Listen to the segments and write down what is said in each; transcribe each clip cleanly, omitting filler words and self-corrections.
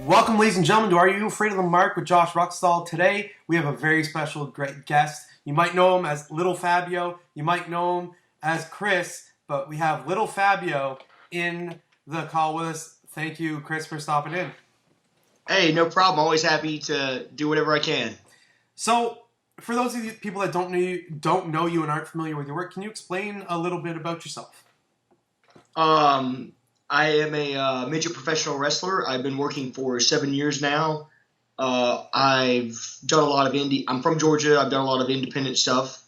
Welcome, ladies and gentlemen, to Are You Afraid of the Mark with Josh Ruxall. Today, we have a very special, great guest. You might know him as Little Fabio. You might know him as Chris, but we have Little Fabio in the call with us. Thank you, Chris, for stopping in. Hey, no problem. Always happy to do whatever I can. So, for those of you people that don't know you and aren't familiar with your work, can you explain a little bit about yourself? I am a midget professional wrestler. I've been working for 7 years now. I've done a lot of indie. I'm from Georgia. I've done a lot of independent stuff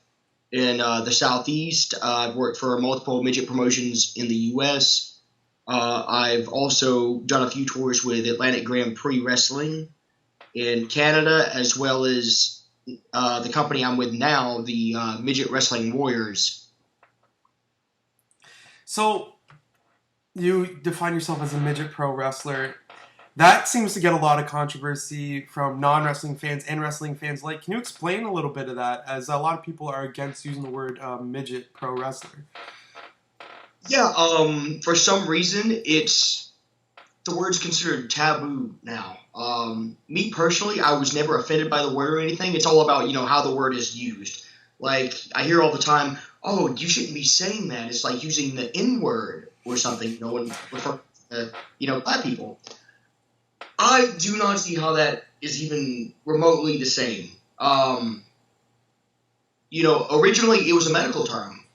in the Southeast. I've worked for multiple midget promotions in the U.S. I've also done a few tours with Atlantic Grand Prix Wrestling in Canada, as well as the company I'm with now, the Midget Wrestling Warriors. So, you define yourself as a midget pro wrestler. That seems to get a lot of controversy from non-wrestling fans and wrestling fans alike. Can you explain a little bit of that, as a lot of people are against using the word midget pro wrestler? Yeah, for some reason, the word's considered taboo now. Me personally, I was never offended by the word or anything. It's all about, how the word is used. Like, I hear all the time, oh, you shouldn't be saying that. It's like using the N-word or something, when referring to, black people. I do not see how that is even remotely the same. Originally it was a medical term.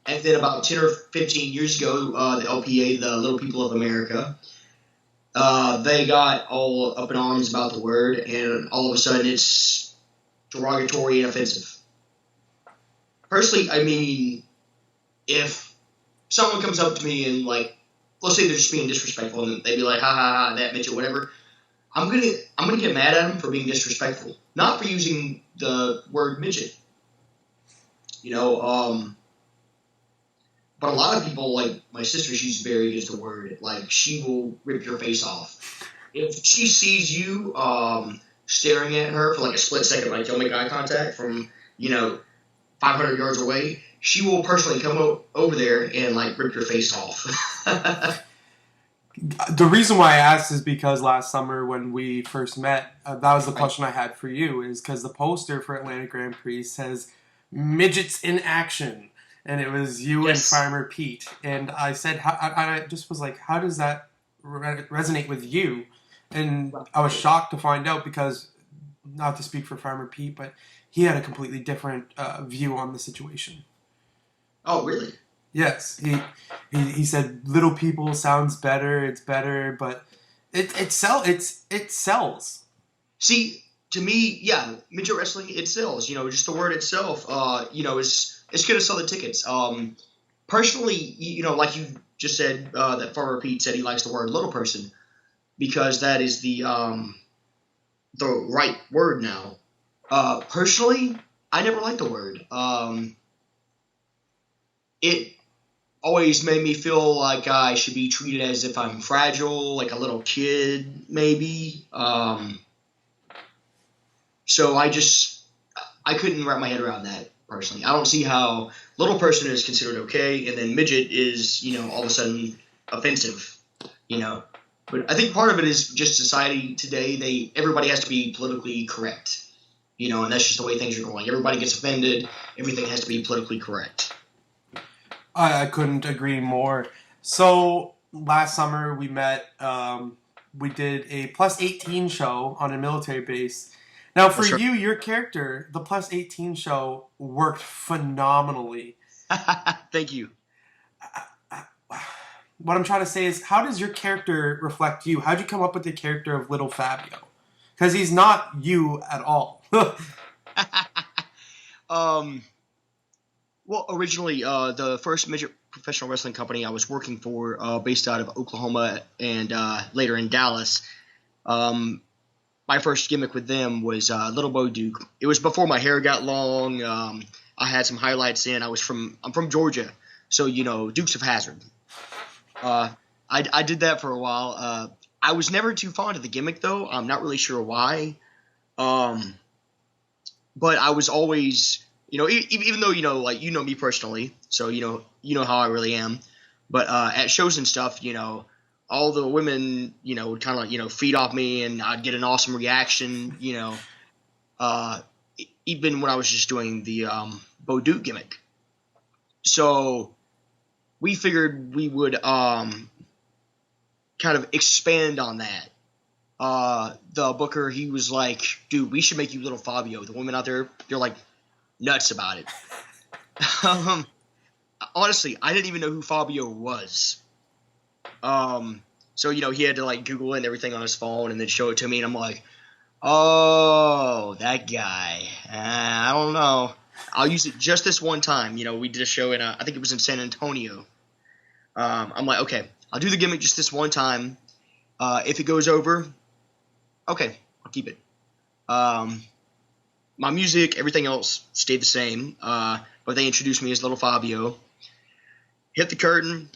And then about 10 or 15 years ago, the LPA, the Little People of America, they got all up in arms about the word, and all of a sudden it's derogatory and offensive. Personally, I mean, if someone comes up to me and, let's say they're just being disrespectful, and they'd be like, ha ha ha, that midget, whatever, I'm gonna get mad at them for being disrespectful, not for using the word midget. But a lot of people, like my sister, she's very against the word. Like, she will rip your face off. If she sees you staring at her for a split second, you'll make eye contact from, 500 yards away, she will personally come over there and, rip your face off. The reason why I asked is because last summer when we first met, that was the question I had for you, is because the poster for Atlantic Grand Prix says, midgets in action. And it was you and Farmer Pete. And I said, I just was like, how does that resonate with you? And I was shocked to find out because, not to speak for Farmer Pete, but he had a completely different view on the situation. Oh, really? Yes. He said, little people sounds better, it's better, but it sells. See, to me, yeah, midget wrestling, it sells. Just the word itself, it's going to sell the tickets. Personally, like you just said, that Farmer Pete said he likes the word little person because that is the right word now. Personally, I never liked the word. It always made me feel like I should be treated as if I'm fragile, like a little kid, maybe. So I couldn't wrap my head around that. Personally, I don't see how little person is considered okay, and then midget is, all of a sudden offensive, But I think part of it is just society today. Everybody has to be politically correct, and that's just the way things are going. Everybody gets offended. Everything has to be politically correct. I couldn't agree more. So last summer we met. We did a plus 18 show on a military base. Now, for you, your character, the plus 18 show worked phenomenally. Thank you. What I'm trying to say is, how does your character reflect you? How'd you come up with the character of Little Fabio? Because he's not you at all. Well, originally, the first midget professional wrestling company I was working for, based out of Oklahoma and later in Dallas, my first gimmick with them was Little Bo Duke. It was before my hair got long. I had some highlights in. I'm from Georgia, so Dukes of Hazzard. I did that for a while. I was never too fond of the gimmick though. I'm not really sure why. But I was always, even though you know me personally, so you know how I really am. But at shows and stuff, all the women, would kind of, feed off me, and I'd get an awesome reaction, uh, even when I was just doing the Bo Duke gimmick. So we figured we would kind of expand on that. The booker, he was like, dude, we should make you Little Fabio. The women out there, they're like nuts about it. Honestly, I didn't even know who Fabio was. So, he had to like Google it and everything on his phone and then show it to me. And I'm like, oh, that guy. I don't know. I'll use it just this one time. We did a show in, I think it was in San Antonio. I'm like, okay, I'll do the gimmick just this one time. If it goes over, okay, I'll keep it. My music, everything else stayed the same. But they introduced me as Little Fabio. Hit the curtain.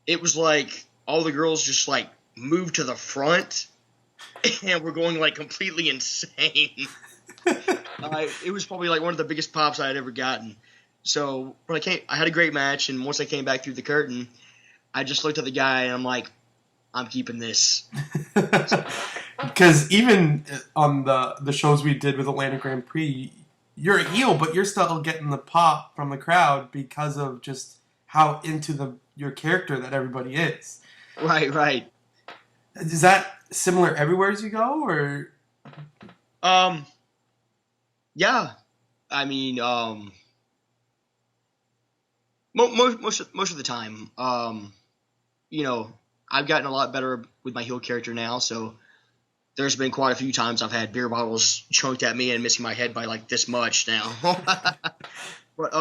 It was like all the girls just like moved to the front and we're going like completely insane. It was probably like one of the biggest pops I had ever gotten. So when I had a great match, and once I came back through the curtain, I just looked at the guy and I'm like, I'm keeping this. Because even on the shows we did with Atlanta Grand Prix, you're a heel, but you're still getting the pop from the crowd because of just how into your character that everybody is. Right. Is that similar everywhere as you go, or? Yeah. I mean, most of the time, I've gotten a lot better with my heel character now, so there's been quite a few times I've had beer bottles chunked at me and missing my head by like this much now. But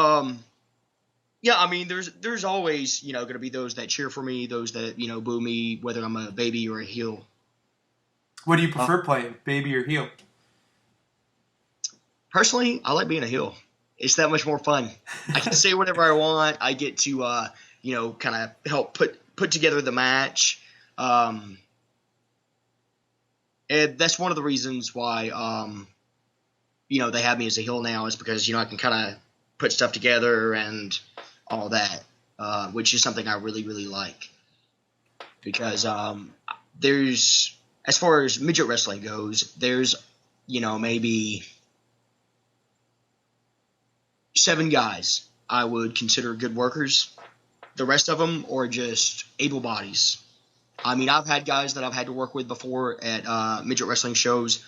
yeah, I mean, there's always going to be those that cheer for me, those that boo me, whether I'm a baby or a heel. What do you prefer playing, baby or heel? Personally, I like being a heel. It's that much more fun. I can say whatever I want. I get to kind of help put together the match. And that's one of the reasons why they have me as a heel now, is because I can kind of put stuff together and all that, which is something I really, really like. Because there's, as far as midget wrestling goes, there's maybe 7 guys I would consider good workers. The rest of them are just able bodies. I mean, I've had guys that I've had to work with before at midget wrestling shows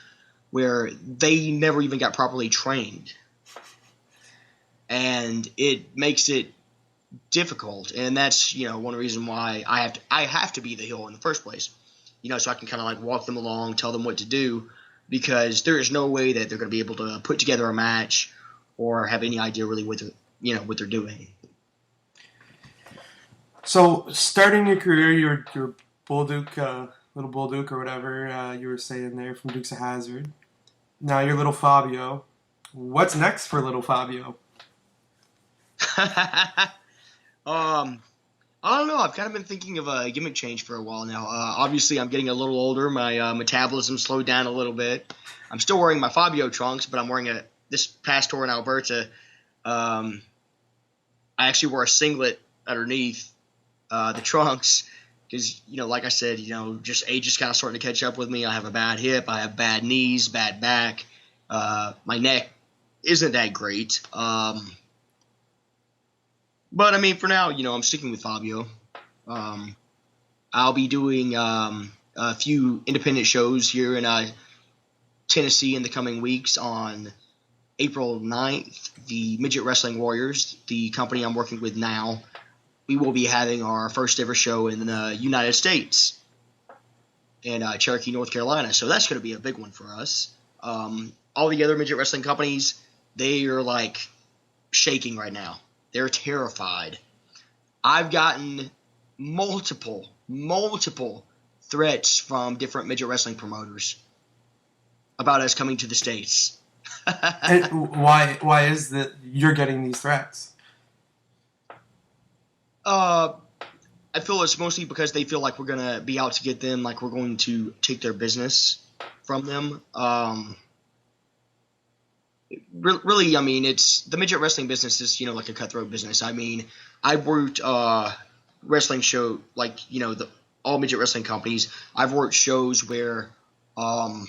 where they never even got properly trained. And it makes it difficult. And that's, one reason why I have to be the heel in the first place. So I can kind of like walk them along, tell them what to do, because there is no way that they're going to be able to put together a match or have any idea really what they're doing. So, starting your career, you're Bull Duke, Little Bull Duke or whatever you were saying there from Dukes of Hazzard. Now you're Little Fabio. What's next for Little Fabio? I don't know. I've kind of been thinking of a gimmick change for a while now. Obviously, I'm getting a little older. My metabolism slowed down a little bit. I'm still wearing my Fabio trunks, but I'm wearing this past tour in Alberta. I actually wore a singlet underneath the trunks because, like I said, just age is kind of starting to catch up with me. I have a bad hip. I have bad knees, bad back. My neck isn't that great. But, I mean, for now, I'm sticking with Fabio. I'll be doing a few independent shows here in Tennessee in the coming weeks. On April 9th, the Midget Wrestling Warriors, the company I'm working with now, we will be having our first ever show in the United States in Cherokee, North Carolina. So that's going to be a big one for us. All the other midget wrestling companies, they are like shaking right now. They're terrified. I've gotten multiple threats from different midget wrestling promoters about us coming to the States. And why is that you're getting these threats? I feel it's mostly because they feel like we're going to be out to get them, like we're going to take their business from them. Really, I mean, it's the midget wrestling business is, like a cutthroat business. I mean, I worked wrestling show, like, all midget wrestling companies. I've worked shows where no,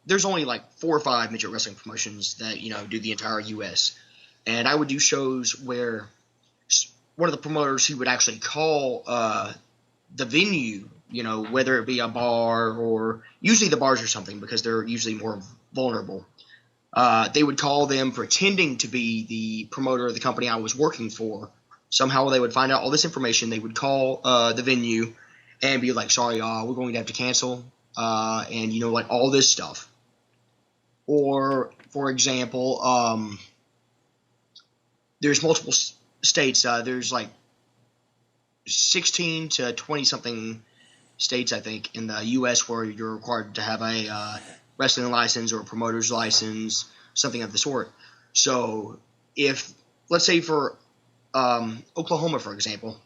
there's only like 4 or 5 midget wrestling promotions that do the entire U.S. And I would do shows where one of the promoters who would actually call the venue, whether it be a bar or usually the bars or something because they're usually more vulnerable. They would call them pretending to be the promoter of the company I was working for. Somehow they would find out all this information. They would call the venue and be like, sorry, we're going to have to cancel. And, like all this stuff. Or, for example, there's multiple states. There's like 16 to 20-something states, I think, in the U.S. where you're required to have a wrestling license or a promoter's license, something of the sort. So if, let's say for Oklahoma, for example,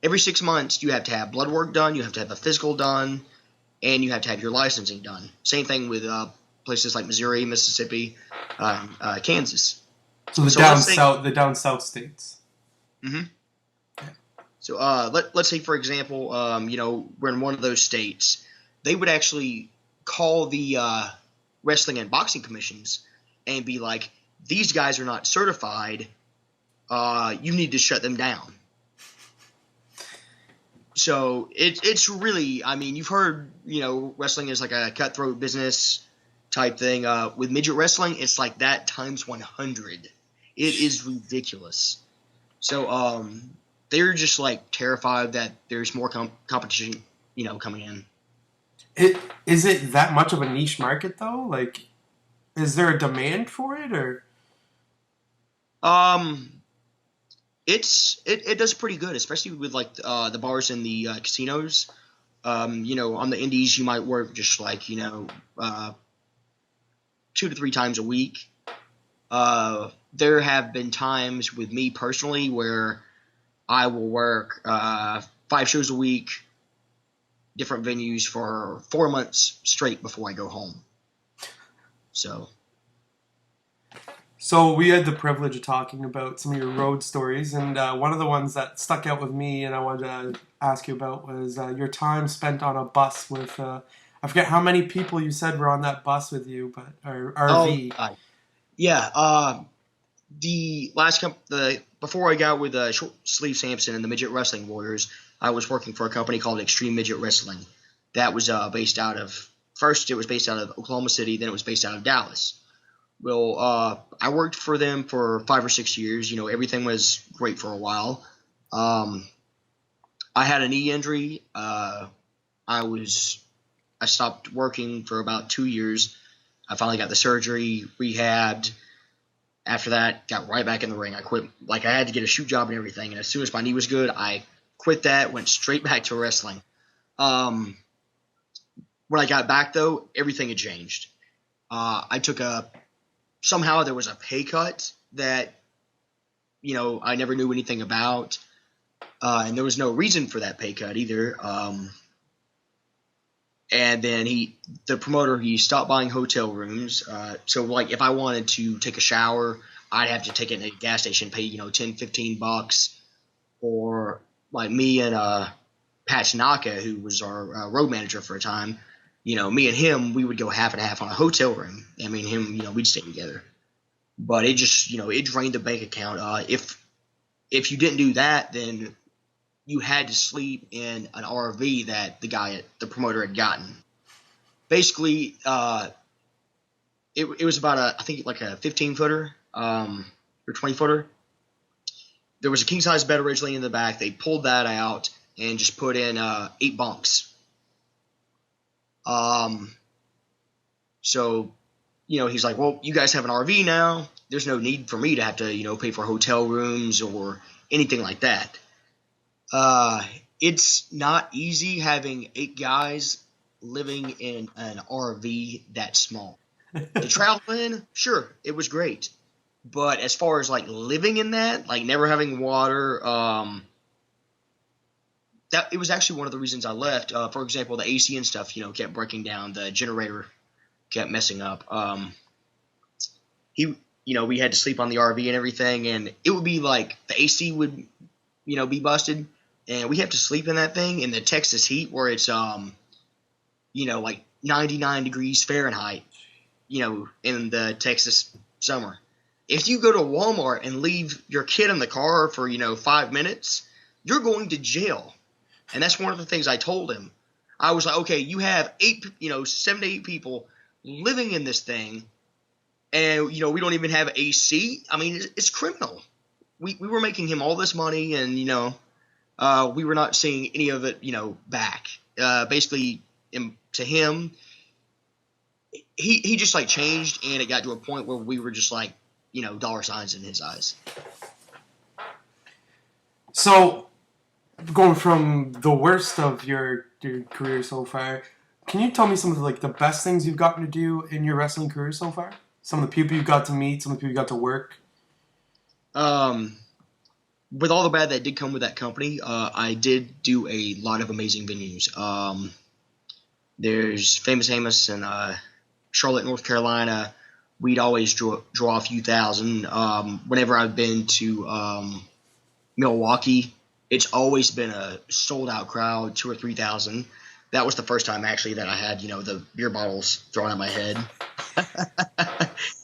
every 6 months you have to have blood work done, you have to have a physical done, and you have to have your licensing done. Same thing with places like Missouri, Mississippi, Kansas. So the down south states. Mm-hmm. So let's say, for example, we're in one of those states. They would actually call the wrestling and boxing commissions and be like, these guys are not certified. You need to shut them down. So it's really, I mean, you've heard, wrestling is like a cutthroat business type thing. With midget wrestling, it's like that times 100. It is ridiculous. So they're just like terrified that there's more competition, coming in. Is it that much of a niche market though? Like, is there a demand for it or? It does pretty good, especially with like the bars and the casinos. On the indies you might work just like 2 to 3 times a week. There have been times with me personally where I will work 5 shows a week, different venues for 4 months straight before I go home. So we had the privilege of talking about some of your road stories, and one of the ones that stuck out with me and I wanted to ask you about was your time spent on a bus with, I forget how many people you said were on that bus with you, but or RV. Yeah. The last before I got with Short Sleeve Samson and the Midget Wrestling Warriors, I was working for a company called Extreme Midget Wrestling. That was based out of Oklahoma City, then it was based out of Dallas. Well, I worked for them for 5 or 6 years. Everything was great for a while. I had a knee injury. I stopped working for about 2 years. I finally got the surgery, rehabbed. After that, got right back in the ring. I quit. Like, I had to get a shoot job and everything. And as soon as my knee was good, I quit that, went straight back to wrestling. When I got back, though, everything had changed. Somehow there was a pay cut that, I never knew anything about. And there was no reason for that pay cut either. And then the promoter, he stopped buying hotel rooms. So like if I wanted to take a shower, I'd have to take it at a gas station, pay, $10-15. Or like me and Pat Tanaka, who was our road manager for a time, me and him, we would go half and half on a hotel room. I mean, we'd stay together. But it just, it drained the bank account. If you didn't do that, then you had to sleep in an RV that the promoter had gotten. Basically, it was about I think like a 15-footer or 20-footer. There was a king-size bed originally in the back. They pulled that out and just put in 8 bunks. So, he's like, well, you guys have an RV now. There's no need for me to have to, pay for hotel rooms or anything like that. It's not easy having 8 guys living in an RV that small. To travel in, sure, it was great. But as far as like living in that, like never having water, it was actually one of the reasons I left. For example, the AC and stuff, kept breaking down. The generator kept messing up. We had to sleep on the RV and everything, and it would be like the AC would, be busted, and we have to sleep in that thing in the Texas heat where it's like 99 degrees Fahrenheit, in the Texas summer. If you go to Walmart and leave your kid in the car for 5 minutes, you're going to jail. And that's one of the things I told him. I was like, okay, you have 7 to 8 people living in this thing, and we don't even have AC. I mean, it's criminal. We were making him all this money, and we were not seeing any of it back. Basically, to him, he just like changed, and it got to a point where we were just like dollar signs in his eyes. So, going from the worst of your career so far, can you tell me some of the best things you've gotten to do in your wrestling career so far? Some of the people you got to meet, some of the people you got to work. With all the bad that did come with that company, I did do a lot of amazing venues. There's Famous Amos in Charlotte, North Carolina. We'd always draw a few thousand. Whenever I've been to Milwaukee, it's always been a sold-out crowd, 2,000 or 3,000. That was the first time, actually, that I had, the beer bottles thrown at my head.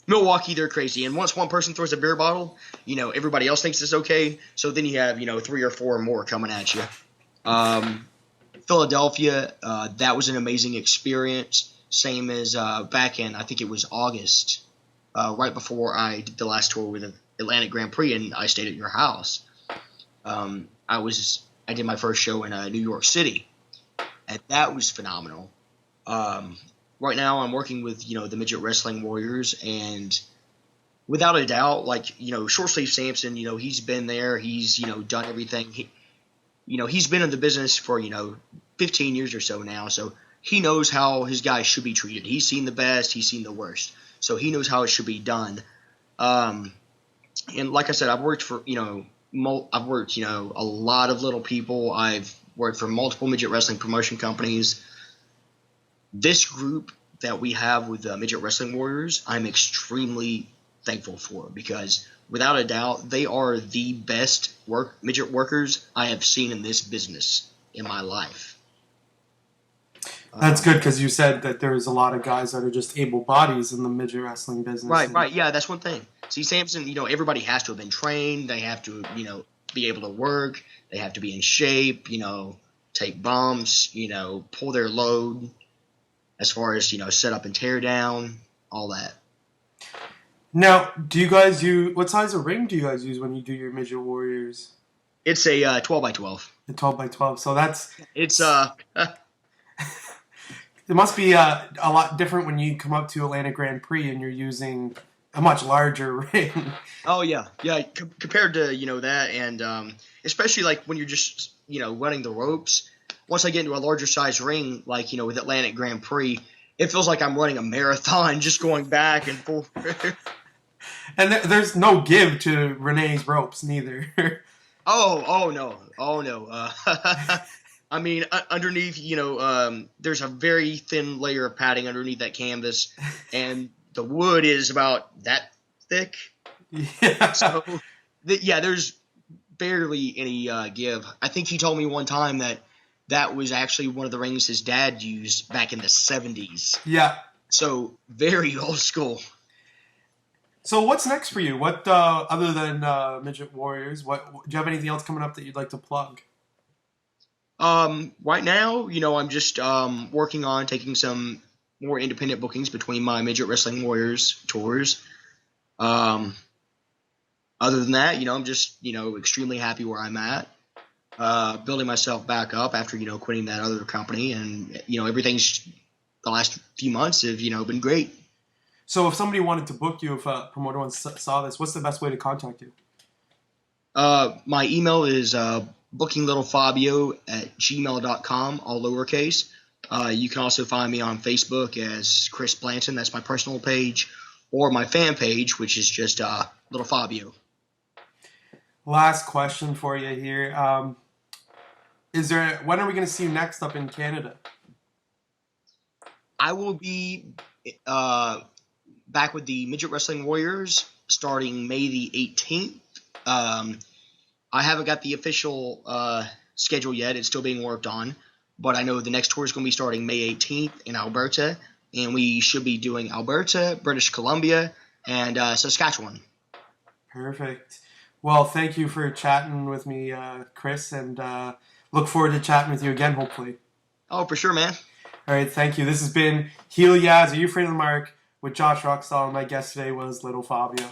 Milwaukee, they're crazy. And once one person throws a beer bottle, everybody else thinks it's okay. So then you have, 3 or 4 more coming at you. Philadelphia, that was an amazing experience. Same as back in, I think it was August, right before I did the last tour with the Atlantic Grand Prix, and I stayed at your house. I did my first show in New York City, and that was phenomenal. Right now I'm working with, the Midget Wrestling Warriors, and without a doubt, Short Sleeve Samson, he's been there, he's, done everything. He's been in the business for, 15 years or so now, so he knows how his guys should be treated. He's seen the best, he's seen the worst, so he knows how it should be done. And like I said, I've worked for, a lot of little people. I've worked for multiple midget wrestling promotion companies. This group that we have with Midget Wrestling Warriors, I'm extremely thankful for, because without a doubt, they are the best midget workers I have seen in this business in my life. That's good, because you said that there's a lot of guys that are just able bodies in the midget wrestling business. Right. Yeah, that's one thing. See, Samson, everybody has to have been trained. They have to, be able to work. They have to be in shape, take bumps, pull their load as far as, set up and tear down, all that. Now, do you guys what size of ring do you guys use when you do your Midget Warriors? It's a 12 by 12. A 12 by 12. So that's... It's... It must be a lot different when you come up to Atlantic Grand Prix and you're using a much larger ring. Oh, yeah. Yeah, compared to, that, and especially, when you're just, running the ropes. Once I get into a larger size ring, with Atlantic Grand Prix, it feels like I'm running a marathon, just going back and forth. And there's no give to Renee's ropes, neither. Oh, no. I mean, underneath, there's a very thin layer of padding underneath that canvas, and the wood is about that thick. Yeah. So, there's barely any give. I think he told me one time that was actually one of the rings his dad used back in the 70s. Yeah. So, very old school. So what's next for you? What other than Midget Warriors? Do you have anything else coming up that you'd like to plug? Right now, I'm just working on taking some more independent bookings between my Midget Wrestling Warriors tours. Other than that, I'm just extremely happy where I'm at. Building myself back up after quitting that other company, and everything's the last few months have been great. So if somebody wanted to book you, if a promoter saw this, what's the best way to contact you? My email is bookinglittlefabio@gmail.com, all lowercase. You can also find me on Facebook as Chris Blanton. That's my personal page, or my fan page, which is just Little Fabio. Last question for you here. When are we going to see you next up in Canada? I will be back with the Midget Wrestling Warriors starting May the 18th. I haven't got the official schedule yet. It's still being worked on. But I know the next tour is going to be starting May 18th in Alberta, and we should be doing Alberta, British Columbia, and Saskatchewan. Perfect. Well, thank you for chatting with me, Chris, and look forward to chatting with you again, hopefully. Oh, for sure, man. All right, thank you. This has been Heel Yaz, Are You Afraid of the Mark, with Josh Roxall, and my guest today was Little Fabio.